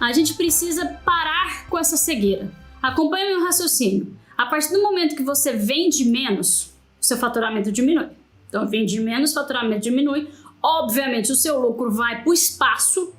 a gente precisa parar com essa cegueira. Acompanhe meu raciocínio. A partir do momento que você vende menos, o seu faturamento diminui. Então, vende menos, o faturamento diminui. Obviamente, o seu lucro vai para o espaço,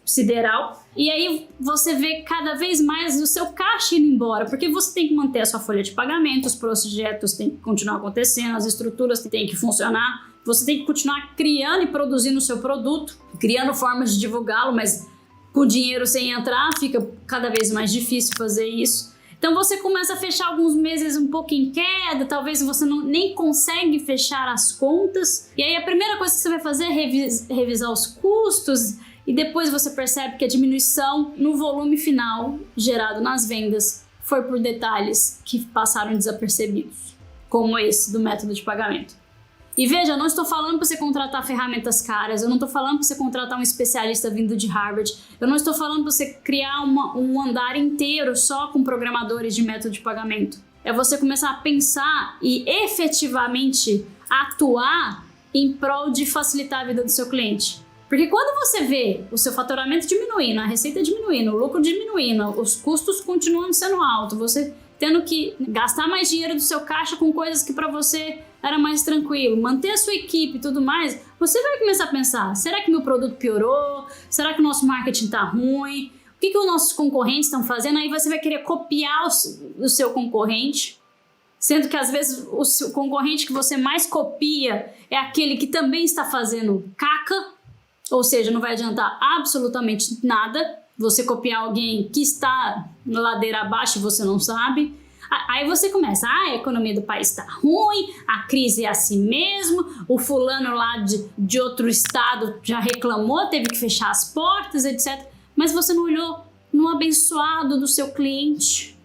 sideral. E aí você vê cada vez mais o seu caixa indo embora, porque você tem que manter a sua folha de pagamento, os projetos têm que continuar acontecendo, as estruturas têm que funcionar. Você tem que continuar criando e produzindo o seu produto, criando formas de divulgá-lo, mas com dinheiro sem entrar, fica cada vez mais difícil fazer isso. Então você começa a fechar alguns meses um pouco em queda, talvez você nem consegue fechar as contas. E aí a primeira coisa que você vai fazer é revisar os custos, e depois você percebe que a diminuição no volume final gerado nas vendas foi por detalhes que passaram desapercebidos, como esse do método de pagamento. E veja, eu não estou falando para você contratar ferramentas caras, eu não estou falando para você contratar um especialista vindo de Harvard, eu não estou falando para você criar um andar inteiro só com programadores de método de pagamento. É você começar a pensar e efetivamente atuar em prol de facilitar a vida do seu cliente. Porque quando você vê o seu faturamento diminuindo, a receita diminuindo, o lucro diminuindo, os custos continuando sendo altos, você tendo que gastar mais dinheiro do seu caixa com coisas que para você era mais tranquilo, manter a sua equipe e tudo mais, você vai começar a pensar, será que meu produto piorou? Será que o nosso marketing tá ruim? O que os nossos concorrentes estão fazendo? Aí você vai querer copiar o seu concorrente, sendo que às vezes o concorrente que você mais copia é aquele que também está fazendo caca, ou seja, não vai adiantar absolutamente nada você copiar alguém que está na ladeira abaixo e você não sabe. Aí você começa, a economia do país está ruim, a crise é assim mesmo, o fulano lá de outro estado já reclamou, teve que fechar as portas, etc. Mas você não olhou no abençoado do seu cliente.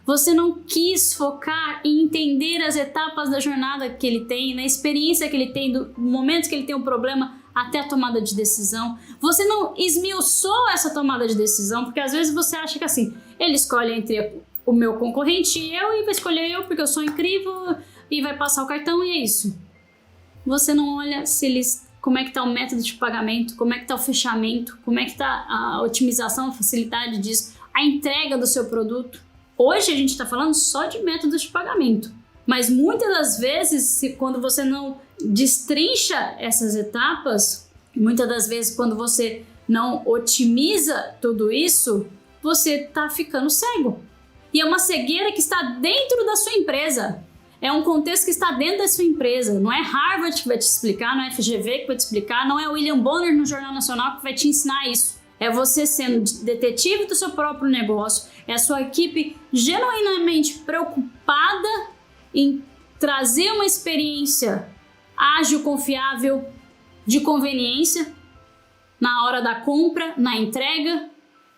Você não quis focar em entender as etapas da jornada que ele tem, na experiência que ele tem, do momento que ele tem um problema até a tomada de decisão. Você não esmiuçou essa tomada de decisão, porque às vezes você acha que assim, ele escolhe entre o meu concorrente e eu, e vai escolher eu porque eu sou incrível e vai passar o cartão e é isso. Você não olha como é que está o método de pagamento, como é que está o fechamento, como é que está a otimização, a facilidade disso, a entrega do seu produto. Hoje a gente está falando só de métodos de pagamento, mas muitas das vezes, quando você não destrincha essas etapas, muitas das vezes quando você não otimiza tudo isso, você está ficando cego. E é uma cegueira que está dentro da sua empresa. É um contexto que está dentro da sua empresa. Não é Harvard que vai te explicar, não é FGV que vai te explicar, não é William Bonner no Jornal Nacional que vai te ensinar isso. É você sendo detetive do seu próprio negócio, é a sua equipe genuinamente preocupada em trazer uma experiência ágil, confiável, de conveniência na hora da compra, na entrega,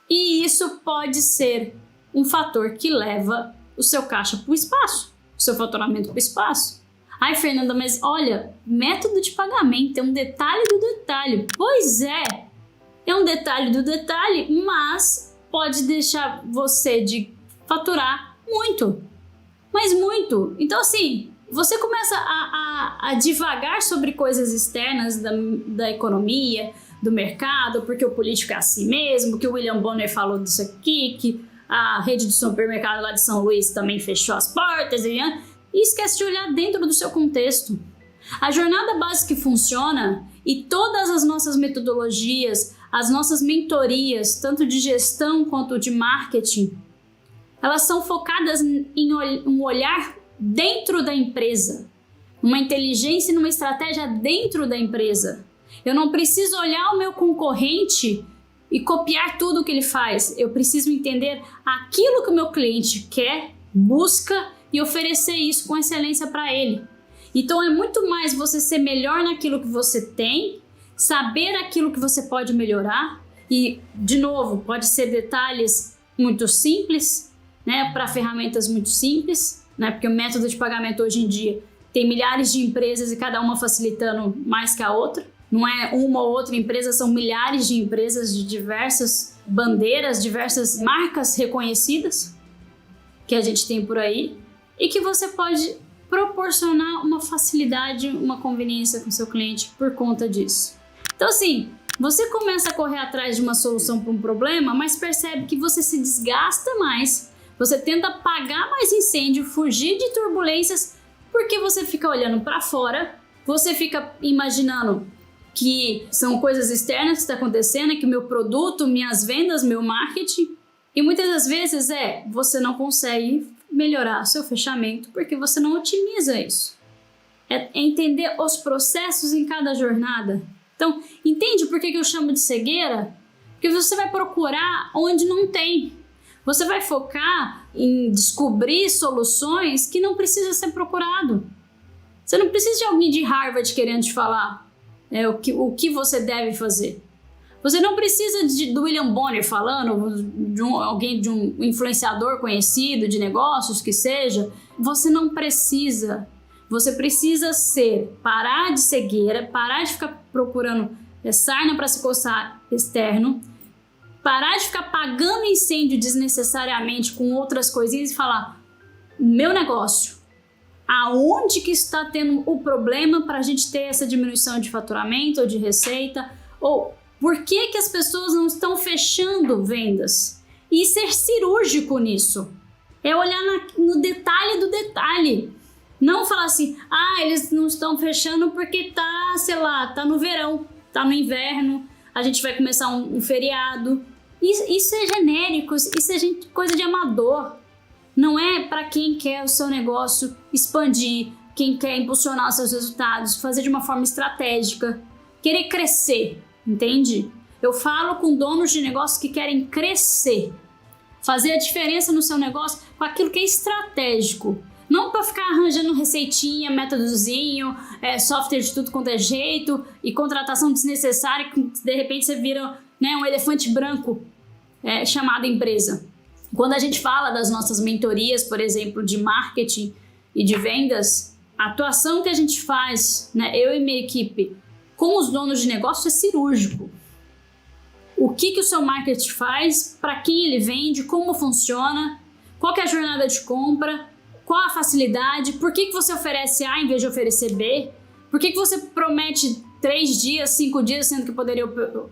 e isso pode ser um fator que leva o seu caixa para o espaço, o seu faturamento para o espaço. Ai, Fernanda, mas olha, método de pagamento é um detalhe do detalhe. Pois é um detalhe do detalhe, mas pode deixar você de faturar muito, mas muito. Então assim, você começa a divagar sobre coisas externas da economia, do mercado, porque o político é assim mesmo, que o William Bonner falou disso aqui, que a rede de supermercado lá de São Luís também fechou as portas e esquece de olhar dentro do seu contexto. A jornada básica que funciona e todas as nossas metodologias, as nossas mentorias, tanto de gestão quanto de marketing, elas são focadas em um olhar dentro da empresa, uma inteligência e numa estratégia dentro da empresa. Eu não preciso olhar o meu concorrente e copiar tudo o que ele faz. Eu preciso entender aquilo que o meu cliente quer, busca e oferecer isso com excelência para ele. Então é muito mais você ser melhor naquilo que você tem, saber aquilo que você pode melhorar e, de novo, pode ser detalhes muito simples, né, para ferramentas muito simples, né, porque o método de pagamento hoje em dia tem milhares de empresas e cada uma facilitando mais que a outra. Não é uma ou outra empresa, são milhares de empresas de diversas bandeiras, diversas marcas reconhecidas que a gente tem por aí e que você pode proporcionar uma facilidade, uma conveniência com seu cliente por conta disso. Então assim, Você começa a correr atrás de uma solução para um problema, mas percebe que você se desgasta mais, você tenta apagar mais incêndio, fugir de turbulências, porque você fica olhando para fora, você fica imaginando que são coisas externas que estão acontecendo, que o meu produto, minhas vendas, meu marketing, e muitas das vezes você não consegue melhorar seu fechamento porque você não otimiza isso. É entender os processos em cada jornada. Então, entende por que eu chamo de cegueira? Porque você vai procurar onde não tem. Você vai focar em descobrir soluções que não precisa ser procurado. Você não precisa de alguém de Harvard querendo te falar o que você deve fazer. Você não precisa do William Bonner falando, de um influenciador conhecido de negócios que seja. Você não precisa. Você precisa parar de cegueira, parar de ficar procurando sarna para se coçar externo, parar de ficar apagando incêndio desnecessariamente com outras coisinhas e falar: meu negócio, aonde que está tendo o problema para a gente ter essa diminuição de faturamento ou de receita? Ou por que as pessoas não estão fechando vendas? E ser cirúrgico nisso. É olhar no detalhe do detalhe. Não falar assim, eles não estão fechando porque tá no verão, tá no inverno, a gente vai começar um feriado. Isso é genérico, isso é coisa de amador. Não é para quem quer o seu negócio expandir, quem quer impulsionar seus resultados, fazer de uma forma estratégica, querer crescer, entende? Eu falo com donos de negócios que querem crescer, fazer a diferença no seu negócio com aquilo que é estratégico. Não para ficar arranjando receitinha, métodozinho, software de tudo quanto é jeito e contratação desnecessária que de repente você vira um elefante branco chamado empresa. Quando a gente fala das nossas mentorias, por exemplo, de marketing e de vendas, a atuação que a gente faz, eu e minha equipe, com os donos de negócio é cirúrgico. O que o seu marketing faz, para quem ele vende, como funciona, qual que é a jornada de compra, qual a facilidade, por que você oferece A em vez de oferecer B, por que você promete 3 dias, 5 dias, sendo que poderia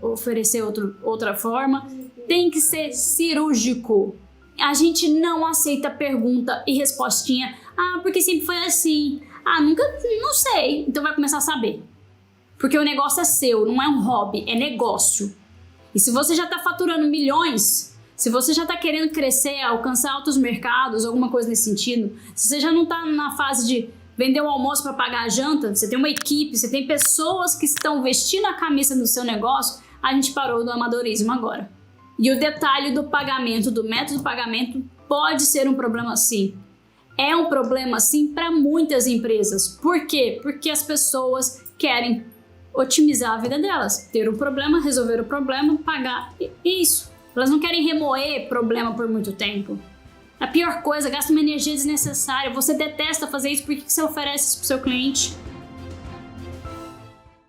oferecer outra forma. Tem que ser cirúrgico. A gente não aceita pergunta e respostinha, porque sempre foi assim, não sei, então vai começar a saber. Porque o negócio é seu, não é um hobby, é negócio. E se você já está faturando milhões, se você já está querendo crescer, alcançar altos mercados, alguma coisa nesse sentido, se você já não está na fase de vender o almoço para pagar a janta, você tem uma equipe, você tem pessoas que estão vestindo a camisa do seu negócio, a gente parou do amadorismo agora. E o detalhe do pagamento, do método de pagamento, pode ser um problema sim. É um problema sim para muitas empresas. Por quê? Porque as pessoas querem otimizar a vida delas, ter um problema, resolver o problema, pagar, isso. Elas não querem remoer problema por muito tempo. A pior coisa, gasta uma energia desnecessária. Você detesta fazer isso, por que você oferece isso para o seu cliente?